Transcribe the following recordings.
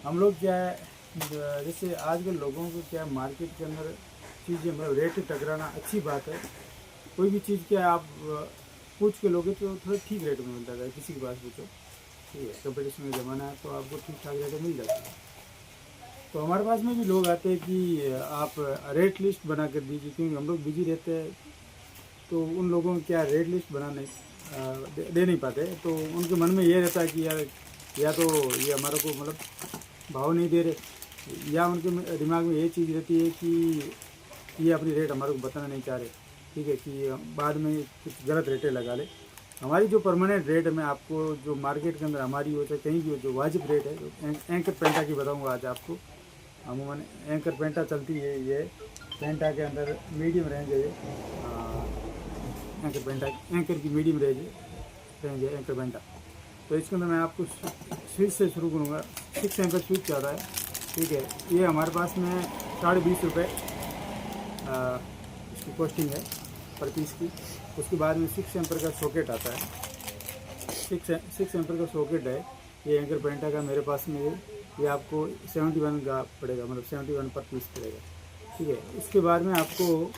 हम लोग क्या है, जैसे आजकल लोगों को क्या है, मार्केट के अंदर चीज़ें मतलब रेट टकराना अच्छी बात है। कोई भी चीज़ क्या है, आप पूछ के लोगे तो थोड़ा ठीक रेट में मिलता है, किसी के पास पूछो। ठीक है, कंपटीशन का ज़माना है तो आपको ठीक ठाक रेट में मिल जाता है। तो हमारे पास में भी लोग आते हैं कि आप रेट लिस्ट बना कर दीजिए, क्योंकि हम लोग बिजी रहते हैं। तो उन लोगों को क्या रेट लिस्ट बनाने दे नहीं पाते, तो उनके मन में ये रहता है कि यार या तो ये हमारे को मतलब भाव नहीं दे रहे, या उनके दिमाग में ये चीज़ रहती है कि ये अपनी रेट हमारे को बताना नहीं चाह रहे। ठीक है, कि बाद में कुछ गलत रेटें लगा ले। हमारी जो परमानेंट रेट है, मैं आपको जो मार्केट के अंदर हमारी हो चाहे कहीं की हो, जो वाजिब रेट है, जो एंकर पेंटा की बताऊंगा आज आपको। अमूमन एंकर पेंटा चलती है, ये पेंटा के अंदर मीडियम रेंज है ये। एंकर पेंटा एंकर की मीडियम रेंज है एंकर पेंटा। तो इसके अंदर मैं आपको स्विच से शुरू करूँगा। 6 एम्पर स्विच चल रहा है। ठीक है, ये हमारे पास में 20.5 रुपये इसकी कॉस्टिंग है पर पीस की। उसके बाद में 6 एम्पर का सॉकेट आता है। 6 एम्पर का सॉकेट है ये एंकर पेंटा का मेरे पास में। ये आपको 71 का पड़ेगा, मतलब 71 पर पीस पड़ेगा। ठीक है, इसके बाद में आपको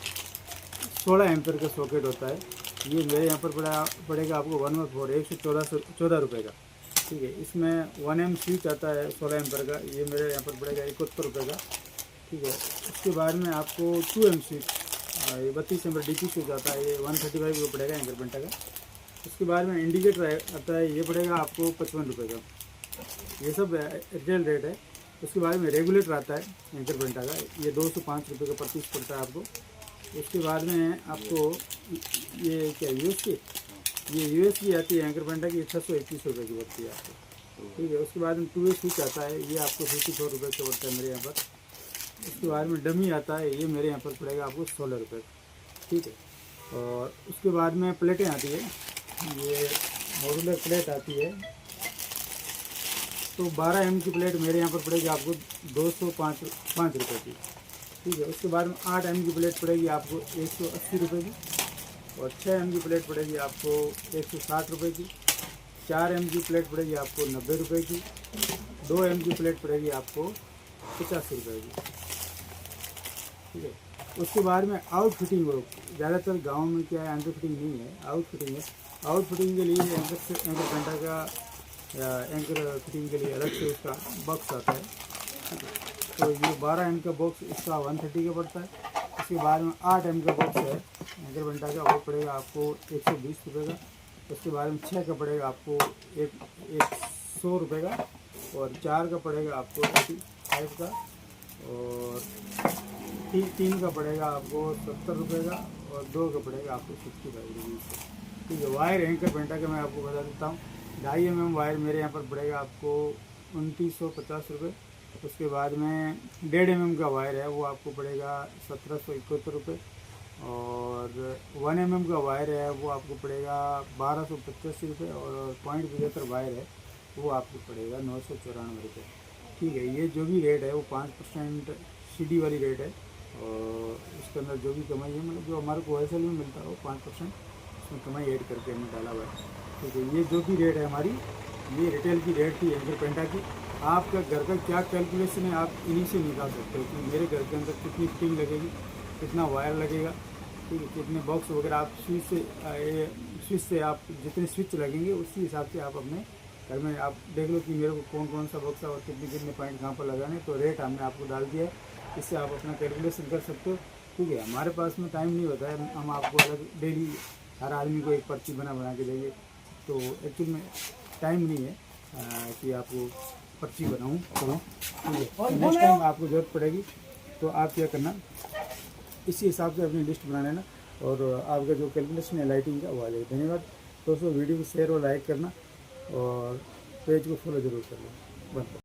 16 एम्पर का सॉकेट होता है। ये मेरे यहाँ पर पड़ेगा आपको 114 रुपये का। ठीक है, इसमें 1 एम स्विच आता है 16 एम्पर का, ये मेरे यहाँ पर पड़ेगा 71 रुपये का। ठीक है, उसके बाद में आपको 2 एम स्विच, ये 32 एम्पर डी पी स्विच आता है, ये 135 रुपये पड़ेगा एंकर पेंटा का। उसके बाद में इंडिकेटर आता है, ये पड़ेगा आपको 55 रुपये का। ये सब रिटेल रेट है। उसके बाद में रेगुलेटर आता है एंकर पेंटा का, ये 205 रुपये का 25 पड़ता है आपको। उसके बाद में आपको ये क्या यूएस की आती है एंकर पेंटा की, 621 रुपये की पड़ती है आपको। ठीक है, उसके बाद में 2 वे स्विच आता है, ये आपको 54 रुपये का पड़ता है मेरे यहाँ पर। उसके बाद में डमी आता है, ये मेरे यहाँ पर पड़ेगा आपको 16 रुपये। ठीक है, और उसके बाद में प्लेटें आती है, ये मॉड्यूलर प्लेट आती है। तो 12 एम की प्लेट मेरे यहाँ पर पड़ेगी आपको 205 रुपये की। ठीक है, उसके बाद में 8 एम की प्लेट पड़ेगी आपको 180 रुपये की, और 6 एम की प्लेट पड़ेगी आपको 160 रुपये की। 4 एम की प्लेट पड़ेगी आपको 90 रुपये की। 2 एम की प्लेट पड़ेगी आपको 85 रुपये की। ठीक है, उसके बाद में आउट फिटिंग हो, ज़्यादातर गांव में क्या है, अंडर फिटिंग नहीं है, आउट फिटिंग है। आउट फिटिंग के लिए एंकर पेंटा का एंकर फिटिंग के लिए अलग से उसका बॉक्स आता है। ठीक है, तो ये 12 एम का बॉक्स इसका 130 का पड़ता है। उसके बाद में 8 एम का बॉक्स है एंकर पेंटा का, वो पड़ेगा आपको 120 रुपये का। उसके बाद में 6 का पड़ेगा आपको 100 रुपये का, और 4 का पड़ेगा आपको 85 का, और 3 का पड़ेगा आपको 70 रुपये का, और 2 का पड़ेगा आपको 65 रुपये। ठीक है, वायर एंकर पेंटा का मैं आपको बता देता हूँ। 2.5 mm वायर मेरे यहाँ पर पड़ेगा आपको 2950 रुपये। उसके बाद में 1.5 mm का वायर है, वो आपको पड़ेगा 1771 रुपये। और 1 mm का वायर है, वो आपको पड़ेगा 1285 रुपये। और 0.75 वायर है, वो आपको पड़ेगा 994 रुपये। ठीक है, ये जो भी रेट है वो 5% CD वाली रेट है, और उसके अंदर जो भी कमाई है, मतलब जो हमारे को होलसेल में मिलता है वो 5% उसमें कमाई ऐड करके हमने डाला हुआ है। ठीक है, ये जो भी रेट है हमारी, ये रिटेल की रेट थी एंकर पेंटा की। आपका घर का क्या कैलकुलेशन है, आप इन्हीं से निकाल सकते हो कि मेरे घर के अंदर कितनी फिटिंग लगेगी, कितना वायर लगेगा। ठीक है, कितने बॉक्स वगैरह आप स्विच से आप जितने स्विच लगेंगे उसी हिसाब से आप अपने घर में आप देख लो कि मेरे को कौन कौन सा बॉक्स है और कितने कितने पॉइंट कहाँ पर लगाने। तो रेट हमने आपको डाल दिया है, इससे आप अपना कैलकुलेशन कर सकते हो। ठीक है, हमारे पास में टाइम नहीं होता है, हम आपको अलग डेली हर आदमी को एक पर्ची बना के देंगे, तो एक्चुअल में टाइम नहीं है कि आपको पर्ची बनाऊँ करूँ। ठीक है, तो नेक्स्ट टाइम आपको ज़रूरत पड़ेगी तो आप क्या करना, इसी हिसाब से अपनी लिस्ट बना लेना, और आपका जो कैलकुलेशन है लाइटिंग का वो आ जाएगा। धन्यवाद दोस्तों, वीडियो को शेयर और लाइक करना, और पेज को फॉलो जरूर कर लेना। बंद।